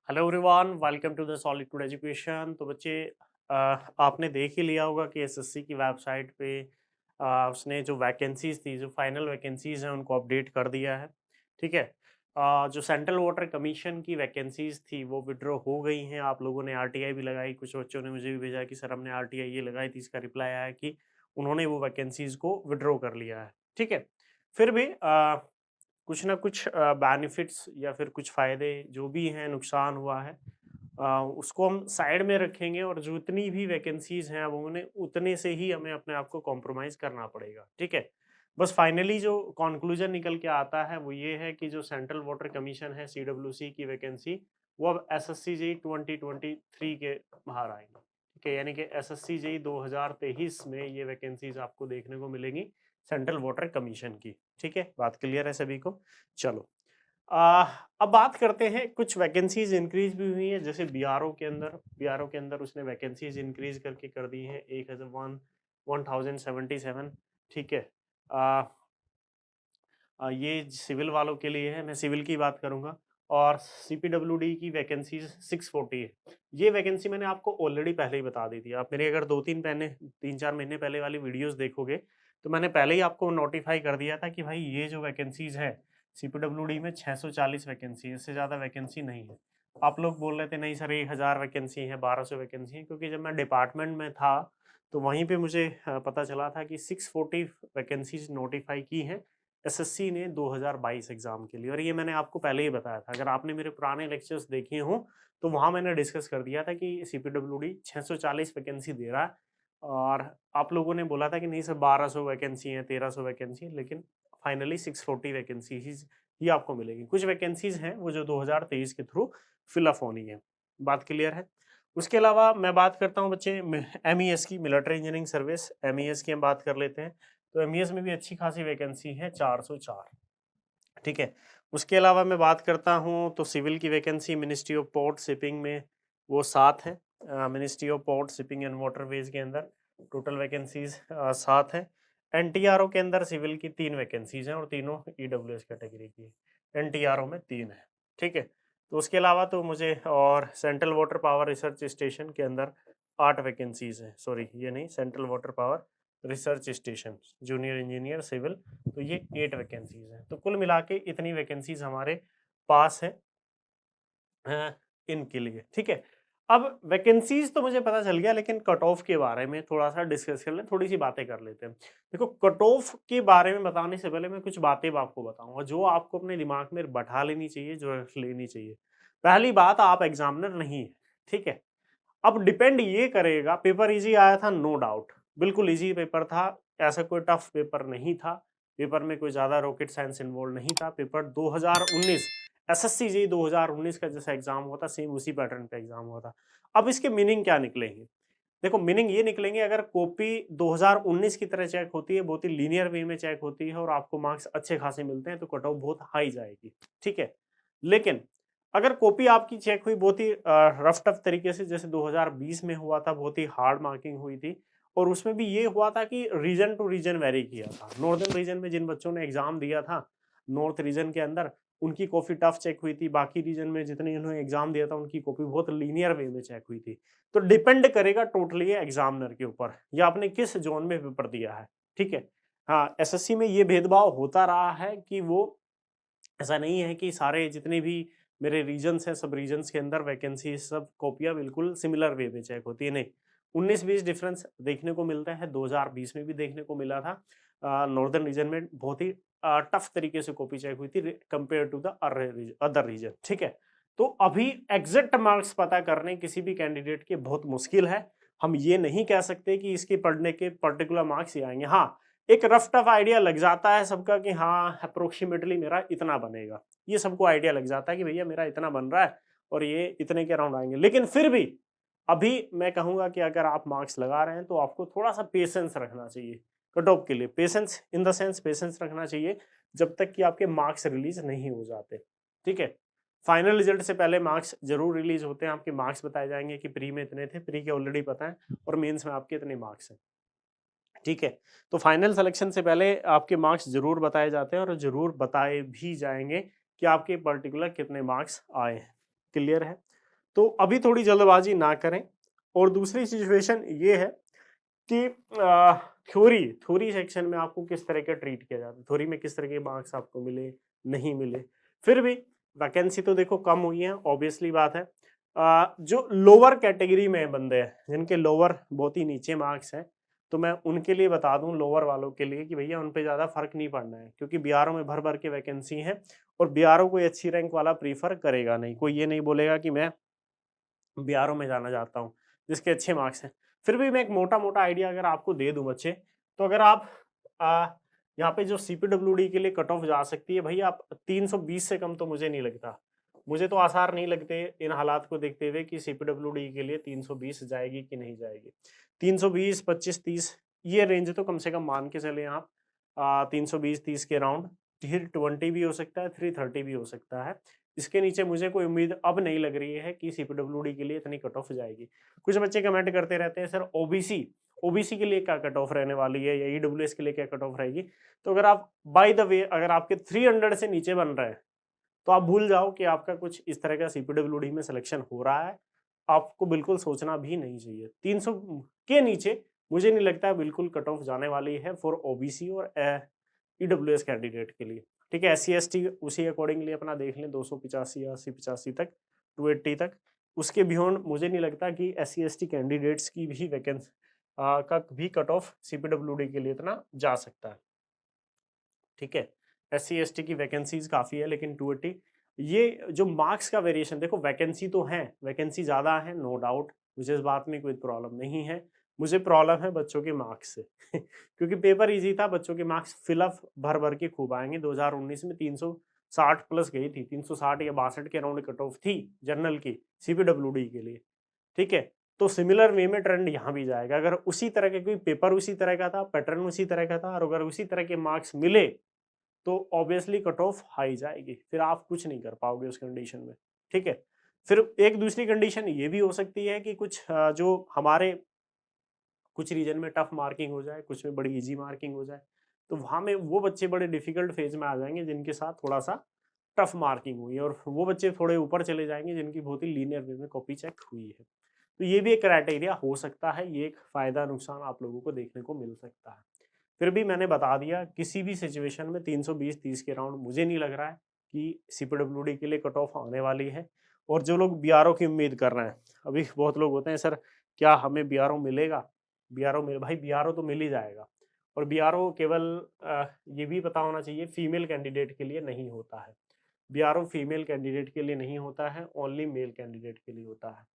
Hello everyone, welcome to the solitude education. तो बच्चे, आपने देख ही लिया होगा कि एसएससी की वेबसाइट पे उसने जो वैकेंसीज थी, जो फाइनल वैकेंसीज हैं, उनको अपडेट कर दिया है। ठीक है। जो सेंट्रल वाटर कमीशन की वैकेंसीज थी वो विड्रॉ हो गई हैं। आप लोगों ने आरटीआई भी लगाई, कुछ बच्चों ने मुझे भी भेजा कि सर हमने आरटीआई ये लगाई थी। इसका रिप्लाई आया कि उन्होंने वो वैकेंसीज को विड्रॉ कर लिया है। ठीक है। फिर भी कुछ ना कुछ बेनिफिट्स या फिर कुछ फ़ायदे जो भी हैं, नुकसान हुआ है, उसको हम साइड में रखेंगे और जितनी भी वैकेंसीज़ हैं, अब उन्हें उतने से ही हमें अपने आप को कॉम्प्रोमाइज़ करना पड़ेगा, ठीक है? बस फाइनली जो कॉन्क्लूज़न निकल के आता है, वो ये है कि जो सेंट्रल वाटर कमीशन है, सीडब्ल्यूसी की वैकेंसी, वो अब एसएससी जेईई 2023 के बाहर आएँगी, ठीक है? यानी कि एसएससी जेईई 2023 में ये वैकेंसीज़ आपको देखने को मिलेंगी, सेंट्रल वाटर कमीशन की, ठीक है? बात क्लियर है सभी को? चलो। अ, अब बात करते हैं, कुछ वैकेंसीज़ इंक्रीज़ भी हुई हैं, जैसे बीआरओ के अंदर उसने वैकेंसीज़ इंक्रीज़ करके कर दी हैं 1077, ठीक है। अ ये सिविल वालों के लिए है, मैं सिविल की बात करूँगा। और सीपीडब्ल्यूडी की वैकेंसीज़ 640 है। ये वैकेंसी मैंने आपको ऑलरेडी पहले ही बता दी थी। आप मेरी अगर 3-4 महीने पहले वाली वीडियोज़ देखोगे, तो मैंने पहले ही आपको नोटिफ़ाई कर दिया था कि भाई ये जो वैकेंसीज़ है, सीपीडब्ल्यूडी में 640 वैकेंसी है, इससे ज़्यादा वैकेंसी नहीं है। आप लोग बोल रहे थे नहीं सर 1000 वैकेंसी है, 1200 वैकेंसी है, क्योंकि जब मैं डिपार्टमेंट में था, तो वहीं पे मुझे पता चला था कि 640 वैकेंसीज़ नोटिफ़ाई की हैं एसएससी ने 2022 एग्जाम के लिए। और ये मैंने आपको पहले ही बताया था। अगर आपने मेरे पुराने लेक्चर्स देखे हों, तो वहाँ मैंने डिस्कस कर दिया था कि सीपीडब्ल्यूडी 640 वैकेंसी दे रहा है। और आप लोगों ने बोला था कि नहीं सर 1200 वैकेंसी है, 1300 वैकेंसी है, लेकिन फाइनली 640 वैकेंसीज ही आपको मिलेगी। कुछ वैकेंसीज हैं वो जो 2023 के थ्रू फिलअप होनी है। बात क्लियर है? उसके अलावा मैं बात करता हूँ बच्चे एमईएस की, मिलिट्री इंजीनियरिंग सर्विस, एमईएस की हम बात कर लेते हैं। तो एमईएस में भी अच्छी खासी वैकेंसी है, 404, ठीक है। उसके अलावा मैं बात करता हूँ तो सिविल की vacancy ministry of port shipping में वो 7 है। Ministry of port shipping and waterways के अंदर टोटल वैकेंसीज 7 है। एनटीआरओ के अंदर सिविल की 3 वैकेंसीज हैं और तीनों ईडब्ल्यूएस कैटेगरी की है। एनटीआरओ में 3 है, ठीक है। तो उसके अलावा तो मुझे, और central water power research station के अंदर 8 वैकेंसीज हैं। सॉरी, ये नहीं, central water power research station junior engineer civil, तो ये 8 वैकेंसीज हैं। तो कुल मिला के इतनी वैकेंसीज हमारे पास है इनके लिए, ठीक है। अब वैकेंसीज तो मुझे पता चल गया, लेकिन कट ऑफ के बारे में थोड़ा सा डिस्कस कर लें, थोड़ी सी बातें कर लेते हैं। देखो, कट ऑफ के बारे में बताने से पहले मैं कुछ बातें आपको बताऊंगा जो आपको अपने दिमाग में बैठा लेनी चाहिए, जो रख लेनी चाहिए। पहली बात, आप एग्जामिनर नहीं है, ठीक है। अब डिपेंड ये करेगा, पेपर इजी आया था, नो डाउट, बिल्कुल इजी पेपर था, ऐसा कोई टफ पेपर नहीं था। पेपर में कोई ज्यादा रॉकेट साइंस इन्वॉल्व नहीं था। पेपर 2019 एसएससी जी 2019 का जैसा एग्जाम हुआ था, सेम उसी पैटर्न पे एग्जाम हुआ था। अब इसके मीनिंग क्या निकलेंगे? देखो, मीनिंग ये निकलेंगे, अगर कॉपी 2019 की तरह चेक होती है, बहुत ही लीनियर वे में चेक होती है और आपको मार्क्स अच्छे खासे मिलते हैं, तो कट ऑफ बहुत हाई जाएगी, ठीक है। लेकिन अगर कॉपी आपकी चेक हुई बहुत ही रफ टफ तरीके से, जैसे 2020 में हुआ था, बहुत ही हार्ड मार्किंग हुई थी, और उसमें भी ये हुआ था कि रीजन टू रीजन वेरी किया था। नॉर्दर्न रीजन में जिन बच्चों ने एग्जाम दिया था, नॉर्थ रीजन के अंदर, उनकी कॉपी टफ चेक हुई थी। बाकी रीजन में जितने इन्होंने एग्जाम दिया था, उनकी कॉपी बहुत लीनियर वे में चेक हुई थी। तो डिपेंड करेगा टोटली एग्जामिनर के ऊपर, या आपने किस जोन में पेपर दिया है, ठीक है। हाँ, एसएससी में ये भेदभाव होता रहा है कि वो, ऐसा नहीं है कि सारे जितने भी मेरे रीजन्स हैं, सब रीजन्स के अंदर वैकेंसी सब कॉपियाँ बिल्कुल सिमिलर वे में चेक होती है, नहीं। 19-20 डिफरेंस देखने को मिलता है, 2020 में भी देखने को मिला था। नॉर्दर्न रीजन में बहुत ही टफ तरीके से कॉपी चेक हुई थी compare to the other region, ठीक है। तो अभी एग्जैक्ट मार्क्स पता करने किसी भी कैंडिडेट के बहुत मुश्किल है। हम ये नहीं कह सकते कि इसके पढ़ने के पर्टिकुलर मार्क्स ही आएंगे। हाँ, एक रफ टफ आइडिया लग जाता है सबका कि हाँ, अप्रोक्सीमेटली मेरा इतना बनेगा। ये सबको आइडिया लग जाता है कि भैया मेरा इतना बन रहा है और ये इतने के अराउंड आएंगे। लेकिन फिर भी अभी मैं कहूंगा कि अगर आप मार्क्स लगा रहे हैं, तो आपको थोड़ा सा पेशेंस रखना चाहिए कट ऑफ के लिए। Patience in the sense, patience रखना चाहिए जब तक कि आपके मार्क्स रिलीज नहीं हो जाते, ठीक है। फाइनल रिजल्ट से पहले मार्क्स जरूर रिलीज होते हैं, आपके मार्क्स बताए जाएंगे कि प्री में इतने थे, प्री के ऑलरेडी पता है, और मेंस में आपके इतने मार्क्स हैं, ठीक है। तो फाइनल सिलेक्शन से पहले आपके मार्क्स ज़रूर बताए जाते हैं और ज़रूर बताए भी जाएँगे कि आपके पर्टिकुलर कितने मार्क्स आए हैं। क्लियर है? तो अभी थोड़ी जल्दबाजी ना करें। और दूसरी सिचुएशन ये है कि थ्योरी थ्योरी सेक्शन में आपको किस तरह का ट्रीट किया जाता है, थ्योरी में किस तरह के मार्क्स आपको मिले, नहीं मिले। फिर भी वैकेंसी तो देखो कम हुई है, ऑब्वियसली बात है। जो लोअर कैटेगरी में बंदे हैं, जिनके लोअर बहुत ही नीचे मार्क्स हैं, तो मैं उनके लिए बता दूं, लोअर वालों के लिए, कि भैया उन पे ज़्यादा फर्क नहीं पड़ना है, क्योंकि बीआरओ में भर भर के वैकेंसी है और बीआरओ कोई अच्छी रैंक वाला प्रीफर करेगा नहीं। कोई ये नहीं बोलेगा कि मैं बीआरओ में जाना चाहता हूँ जिसके अच्छे मार्क्स हैं। फिर भी मैं एक मोटा मोटा आइडिया अगर आपको दे दूं बच्चे, तो अगर आप यहाँ पे जो सीपीडब्ल्यूडी के लिए कट ऑफ जा सकती है भैया, आप 320 से कम तो मुझे नहीं लगता। मुझे तो आसार नहीं लगते इन हालात को देखते हुए कि सीपीडब्ल्यूडी के लिए 320 जाएगी कि नहीं जाएगी। 320, 25, 30 ये रेंज तो कम से कम मान के चले आप। 320, 30 के राउंड, 320 भी हो सकता है, 330 भी हो सकता है। इसके नीचे मुझे कोई उम्मीद अब नहीं लग रही है कि सीपीडब्ल्यूडी के लिए इतनी कट ऑफ जाएगी। कुछ बच्चे कमेंट करते रहते हैं, सर ओबीसी ओबीसी के लिए क्या कट ऑफ रहने वाली है, या ईडब्ल्यूएस के लिए क्या कट ऑफ रहेगी। तो अगर आप बाय द वे अगर आपके 300 से नीचे बन रहे हैं, तो आप भूल जाओ कि आपका कुछ इस तरह का सीपीडब्ल्यूडी में सिलेक्शन हो रहा है। आपको बिल्कुल सोचना भी नहीं चाहिए। 300 के नीचे मुझे नहीं लगता बिल्कुल कट ऑफ जाने वाली है फॉर ओबीसी और ईडब्ल्यूएस कैंडिडेट के लिए। ठीक है, एससी एसटी उसी अकॉर्डिंगली अपना देख लें, 285 या 80 85 तक, 280 तक। उसके बियॉन्ड मुझे नहीं लगता कि एससी एसटी कैंडिडेट्स की भी वैकेंसी का भी कट ऑफ सीपीडब्ल्यूडी के लिए इतना जा सकता है। ठीक है, एससी एसटी की वैकेंसीज काफ़ी है, लेकिन 280 ये जो मार्क्स का वेरिएशन देखो, वैकेंसी तो है, वैकेंसी ज़्यादा है, नो डाउट, मुझे इस बात में कोई प्रॉब्लम नहीं है। मुझे प्रॉब्लम है बच्चों के मार्क्स से क्योंकि पेपर इजी था, बच्चों के मार्क्स फिलअप भर भर के खूब आएंगे। 2019 में 360 प्लस गई थी, 360 या 62 के अराउंड कट ऑफ थी जनरल की सीपीडब्ल्यूडी के लिए। ठीक है, तो सिमिलर वे में ट्रेंड यहाँ भी जाएगा। अगर उसी तरह के कोई पेपर उसी तरह का था, पैटर्न उसी तरह का था, और अगर उसी तरह के मार्क्स मिले, तो ऑब्वियसली कट ऑफ हाई जाएगी, फिर आप कुछ नहीं कर पाओगे उस कंडीशन में। ठीक है, फिर एक दूसरी कंडीशन ये भी हो सकती है कि कुछ जो हमारे कुछ रीजन में टफ मार्किंग हो जाए, कुछ में बड़ी इजी मार्किंग हो जाए, तो वहाँ में वो बच्चे बड़े डिफिकल्ट फेज में आ जाएंगे जिनके साथ थोड़ा सा टफ मार्किंग हुई है, और वो बच्चे थोड़े ऊपर चले जाएंगे जिनकी बहुत ही लीनियर वे में कॉपी चेक हुई है। तो ये भी एक क्राइटेरिया हो सकता है, ये एक फायदा नुकसान आप लोगों को देखने को मिल सकता है। फिर भी मैंने बता दिया, किसी भी सिचुएशन में 320-30 के राउंड मुझे नहीं लग रहा है कि सीपीडब्ल्यूडी के लिए कट ऑफ आने वाली है। और जो लोग बीआरओ की उम्मीद कर रहे हैं, अभी बहुत लोग होते हैं, सर क्या हमें बीआरओ मिलेगा, बीआरओ मिले, भाई बीआरओ तो मिल ही जाएगा। और बीआरओ केवल ये भी पता होना चाहिए फीमेल कैंडिडेट के लिए नहीं होता है। बीआरओ फीमेल कैंडिडेट के लिए नहीं होता है, ओनली मेल कैंडिडेट के लिए होता है।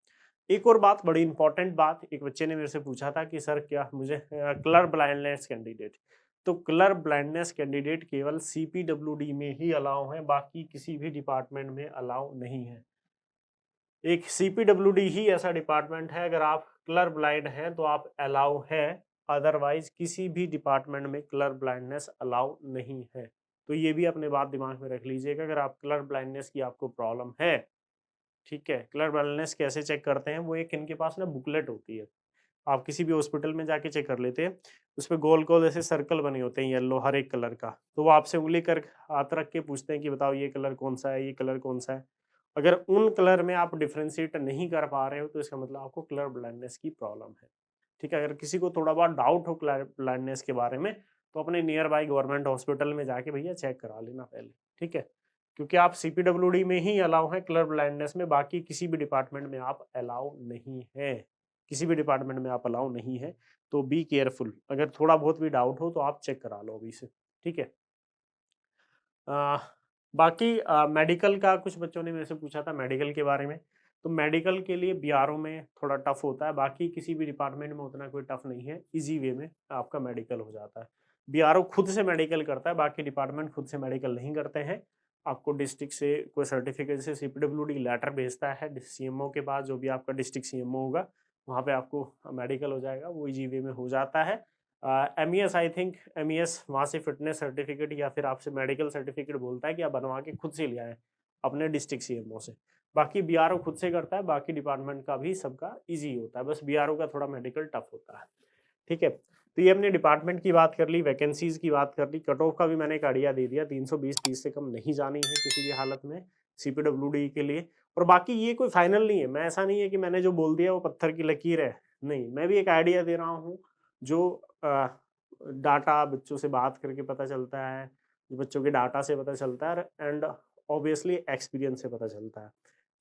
एक और बात, बड़ी इंपॉर्टेंट बात, एक बच्चे ने मेरे से पूछा था कि सर क्या मुझे कलर ब्लाइंडनेस कैंडिडेट, तो कलर ब्लाइंडनेस कैंडिडेट केवल सीपीडब्ल्यूडी में ही अलाउ है, बाकी किसी भी डिपार्टमेंट में अलाउ नहीं है। एक सीपीडब्ल्यूडी ही ऐसा डिपार्टमेंट है, अगर आप कलर ब्लाइंड हैं तो आप अलाउ है, अदरवाइज किसी भी डिपार्टमेंट में कलर ब्लाइंडनेस अलाउ नहीं है। तो ये भी अपने बात दिमाग में रख लीजिएगा, अगर आप कलर ब्लाइंडनेस की आपको प्रॉब्लम है। ठीक है, कलर ब्लाइंडनेस कैसे चेक करते हैं, वो एक इनके पास ना बुकलेट होती है, आप किसी भी हॉस्पिटल में जाके चेक कर लेते हैं। उस पे गोल गोल ऐसे सर्कल बने होते हैं येलो हर एक कलर का, तो वो आपसे उंगली कर हाथ रख के पूछते हैं कि बताओ ये कलर कौन सा है, ये कलर कौन सा है। अगर उन कलर में आप डिफ्रेंशिएट नहीं कर पा रहे हो, तो इसका मतलब आपको कलर ब्लाइंडनेस की प्रॉब्लम है। ठीक है, अगर किसी को थोड़ा बहुत डाउट हो कलर ब्लाइंडनेस के बारे में, तो अपने नियर बाई गवर्नमेंट हॉस्पिटल में जाके भैया चेक करा लेना पहले। ठीक है, क्योंकि आप सीपीडब्ल्यूडी में ही अलाउ है कलर ब्लाइंडनेस में, बाकी किसी भी डिपार्टमेंट में आप अलाउ नहीं है, किसी भी डिपार्टमेंट में आप अलाउ नहीं है। तो बी केयरफुल, अगर थोड़ा बहुत भी डाउट हो तो आप चेक करा लो अभी से। ठीक है, अ, बाकी मेडिकल का कुछ बच्चों ने मेरे से पूछा था मेडिकल के बारे में, तो मेडिकल के लिए बीआरओ में थोड़ा टफ होता है, बाकी किसी भी डिपार्टमेंट में उतना कोई टफ नहीं है, इजी वे में आपका मेडिकल हो जाता है। बीआरओ खुद से मेडिकल करता है, बाकी डिपार्टमेंट खुद से मेडिकल नहीं करते हैं। आपको डिस्ट्रिक्ट से कोई सर्टिफिकेट से सीपीडब्ल्यूडी लेटर भेजता है सीएमओ के पास, जो भी आपका डिस्ट्रिक्ट सीएमओ होगा वहाँ पे आपको मेडिकल हो जाएगा, वो इजी वे में हो जाता है। एमईएस, आई थिंक एमईएस वहाँ से फिटनेस सर्टिफिकेट या फिर आपसे मेडिकल सर्टिफिकेट बोलता है कि आप बनवा के खुद से ले आए अपने डिस्ट्रिक्ट सीएमओ से। बाकी बीआरओ खुद से करता है, बाकी डिपार्टमेंट का भी सबका इजी होता है, बस बीआरओ का थोड़ा मेडिकल टफ होता है। ठीक है, तो ये हमने डिपार्टमेंट की बात कर ली, वैकेंसीज की बात कर ली, कट ऑफ का भी मैंने एक आइडिया दे दिया, 320-30 से कम नहीं जानी है किसी भी हालत में सीपीडब्ल्यूडी के लिए। और बाकी ये कोई फाइनल नहीं है, मैं ऐसा नहीं है कि मैंने जो बोल दिया वो पत्थर की लकीर है, नहीं, मैं भी एक आइडिया दे रहा हूँ जो डाटा बच्चों से बात करके पता चलता है, जो बच्चों के डाटा से पता चलता है एंड ऑब्वियसली एक्सपीरियंस से पता चलता है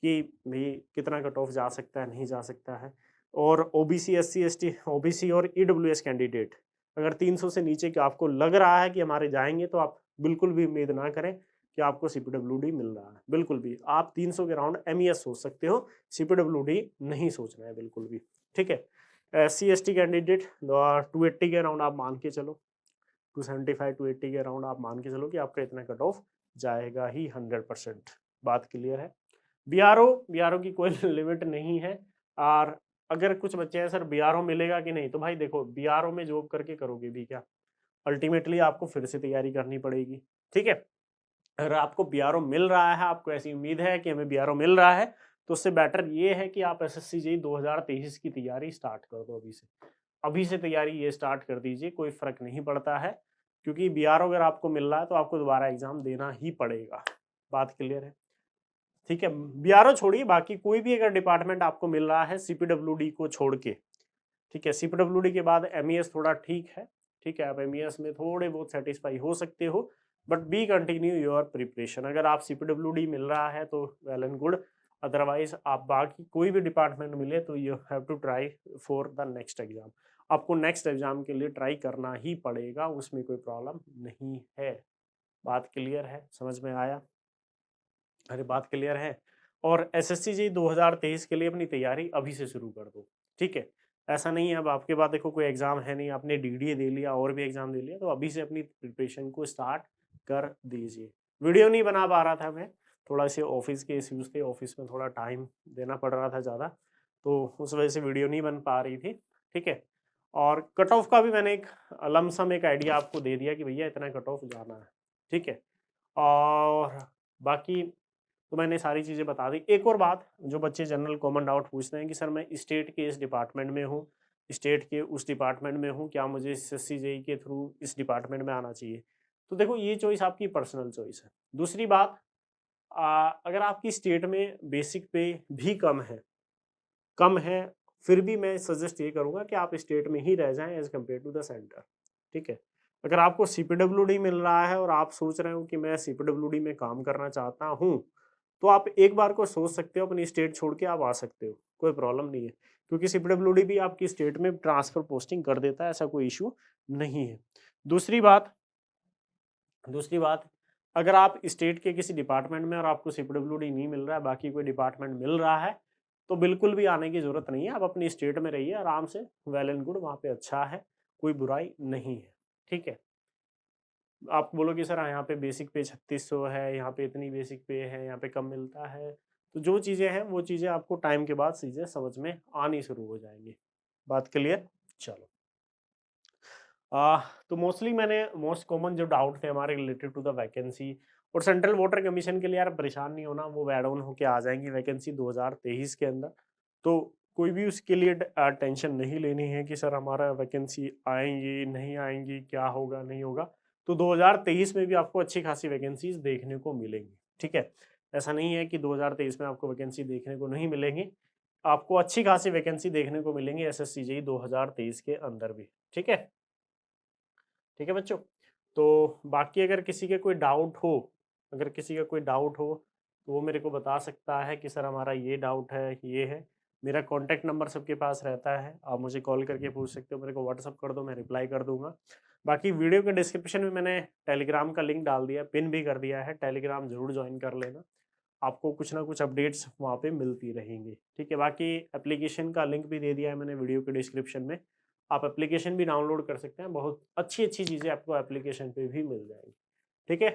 कि भाई कितना कट ऑफ जा सकता है, नहीं जा सकता है। और ओबीसी, एससी, एसटी, ओबीसी और ईडब्ल्यूएस कैंडिडेट अगर 300 से नीचे के आपको लग रहा है कि हमारे जाएँगे, तो आप बिल्कुल भी उम्मीद ना करें कि आपको सीपीडब्ल्यूडी मिल रहा है, बिल्कुल भी। आप 300 के अराउंड एमईएस सोच सकते हो, सीपीडब्ल्यूडी नहीं सोचना है बिल्कुल भी, ठीक है? एससी, एसटी कैंडिडेट 280 के अराउंड आप मान के चलो, 275 टू 80 के अराउंड आप मान के चलो कि आपका इतना कट ऑफ जाएगा ही 100%। बात क्लियर है? बीआरओ, बीआरओ की कोई लिमिट नहीं है। और अगर कुछ बच्चे हैं सर बीआरओ मिलेगा कि नहीं, तो भाई देखो बीआरओ में जॉब करके करोगे भी क्या? अल्टीमेटली आपको फिर से तैयारी करनी पड़ेगी, ठीक है? अगर आपको बीआरओ मिल रहा है, आपको ऐसी उम्मीद है कि हमें बीआरओ मिल रहा है, तो उससे बेटर ये है कि आप एसएससी जेईई 2023 की तैयारी स्टार्ट कर दो अभी से। अभी से तैयारी ये स्टार्ट कर दीजिए, कोई फ़र्क नहीं पड़ता है, क्योंकि बीआरओ अगर आपको मिल रहा है तो आपको दोबारा एग्ज़ाम देना ही पड़ेगा। बात क्लियर है? ठीक है? बीआरओ छोड़िए, बाकी कोई भी अगर डिपार्टमेंट आपको मिल रहा है सीपीडब्ल्यूडी को छोड़ के, ठीक है? सीपीडब्ल्यूडी के बाद एमईएस थोड़ा ठीक है? आप एमईएस में थोड़े बहुत सैटिस्फाई हो सकते हो, but B continue your preparation. अगर आप सीपीडब्ल्यूडी मिल रहा है तो वेल एंड गुड, अदरवाइज़ आप बाकी कोई भी डिपार्टमेंट मिले तो you have to try for the next exam. आपको नेक्स्ट एग्ज़ाम के लिए ट्राई करना ही पड़ेगा, उसमें कोई प्रॉब्लम नहीं है। बात क्लियर है? समझ में आया? अरे बात क्लियर है? और एसएससी जी 2023 के लिए अपनी तैयारी अभी से शुरू कर दो, ठीक है? ऐसा नहीं है अब आपके पास देखो कोई एग्ज़ाम है नहीं, आपने डीडीए दे लिया और भी एग्ज़ाम दे लिया, तो अभी से अपनी प्रिपरेशन को स्टार्ट कर दीजिए। वीडियो नहीं बना पा रहा था मैं, थोड़ा से ऑफ़िस के इश्यूज़ थे, ऑफ़िस में थोड़ा टाइम देना पड़ रहा था ज़्यादा, तो उस वजह से वीडियो नहीं बन पा रही थी, ठीक है? और कट ऑफ का भी मैंने एक लमसम एक आइडिया आपको दे दिया कि भैया इतना कट ऑफ जाना है, ठीक है? और बाकी तो मैंने सारी चीज़ें बता दी। एक और बात, जो बच्चे जनरल कॉमन डाउट पूछते हैं कि सर मैं स्टेट के इस डिपार्टमेंट में हूँ, स्टेट के उस डिपार्टमेंट में हूँ, क्या मुझे एसएससी जेईई के थ्रू इस डिपार्टमेंट में आना चाहिए? तो देखो ये चॉइस आपकी पर्सनल चॉइस है। दूसरी बात, अगर आपकी स्टेट में बेसिक पे भी कम है, फिर भी मैं सजेस्ट ये करूँगा कि आप स्टेट में ही रह जाएँ as compare to the centre, ठीक है? अगर आपको सीपीडब्ल्यूडी मिल रहा है और आप सोच रहे हो कि मैं सीपीडब्ल्यूडी में काम करना चाहता हूँ, तो आप एक बार को सोच सकते हो, अपनी स्टेट छोड़ के आप आ सकते हो, कोई प्रॉब्लम नहीं है। क्योंकि सीपीडब्ल्यूडी भी आपकी स्टेट में ट्रांसफ़र पोस्टिंग कर देता है, ऐसा कोई इश्यू नहीं है। दूसरी बात दूसरी बात, अगर आप स्टेट के किसी डिपार्टमेंट में और आपको सीपीडब्ल्यूडी नहीं मिल रहा है, बाकी कोई डिपार्टमेंट मिल रहा है, तो बिल्कुल भी आने की ज़रूरत नहीं है। आप अपनी स्टेट में रहिए आराम से, वेल एंड गुड, वहाँ पे अच्छा है, कोई बुराई नहीं है, ठीक है? आप बोलोगे सर यहाँ पे बेसिक पे 3600 है, यहाँ पे इतनी बेसिक पे है, यहाँ पे कम मिलता है। तो जो चीज़ें हैं, वो चीज़ें आपको टाइम के बाद चीज़ें समझ में आनी शुरू हो जाएँगी। बात क्लियर? चलो। तो मोस्टली मैंने मोस्ट कॉमन जो डाउट थे हमारे रिलेटेड टू द वैकेंसी, और सेंट्रल वाटर कमीशन के लिए यार परेशान नहीं होना, वो ऐड ऑन होके आ जाएँगी वैकेंसी 2023 के अंदर। तो कोई भी उसके लिए टेंशन नहीं लेनी है कि सर हमारा वैकेंसी आएँगी, नहीं आएँगी, क्या होगा, नहीं होगा। तो 2023 में भी आपको अच्छी खासी वैकेंसीज़ देखने को मिलेंगी, ठीक है? ऐसा नहीं है कि 2023 में आपको वैकेंसी देखने को नहीं मिलेंगी, आपको अच्छी खासी वैकेंसी देखने को मिलेंगी एसएससी जेईई 2023 के अंदर भी, ठीक है? ठीक है बच्चों? तो बाकी अगर किसी के कोई डाउट हो, अगर किसी का कोई डाउट हो, तो वो मेरे को बता सकता है कि सर हमारा ये डाउट है, ये है। मेरा कॉन्टैक्ट नंबर सबके पास रहता है, आप मुझे कॉल करके पूछ सकते हो, मेरे को व्हाट्सएप कर दो, मैं रिप्लाई कर दूँगा। बाकी वीडियो के डिस्क्रिप्शन में मैंने टेलीग्राम का लिंक डाल दिया है, पिन भी कर दिया है, टेलीग्राम ज़रूर जॉइन कर लेना। आपको कुछ ना कुछ अपडेट्स वहाँ पे मिलती रहेंगी, ठीक है? बाकी एप्लीकेशन का लिंक भी दे दिया है मैंने वीडियो के डिस्क्रिप्शन में। आप एप्लीकेशन भी डाउनलोड कर सकते हैं, बहुत अच्छी-अच्छी चीज़ें आपको एप्लीकेशन पे भी मिल जाएँगी, ठीक है?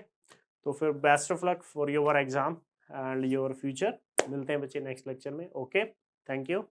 तो फिर best of luck for your exam and your future. मिलते हैं बच्चे नेक्स्ट लेक्चर में। Okay, thank you.